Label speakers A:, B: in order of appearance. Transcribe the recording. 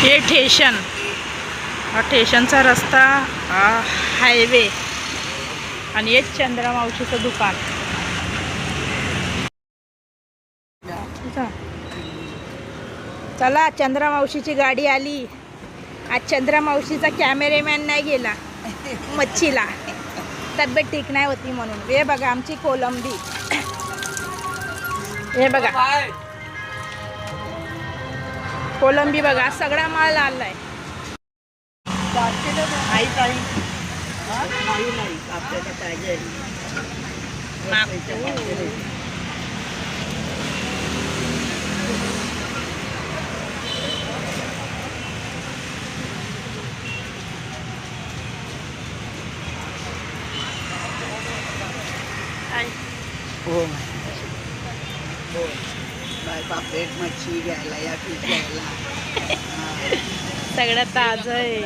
A: हे स्टेशन, हा स्टेशनचा रस्ता, हा हायवे आणि हेच चंद्रा मावशीचं दुकान. चला, चंद्रा मावशीची गाडी आली. आज चंद्रा मावशीचा कॅमेरेमॅन नाही गेला मच्छीला, तब्येत ठीक नाही होती म्हणून. हे बघा आमची कोलंबी, हे बघा कोलंबी बघा, सगळा माल आलाय.
B: हो बाय पापलेट मच्छी घ्यायला या, फिश घ्यायला.
A: सगळं ताजं आहे.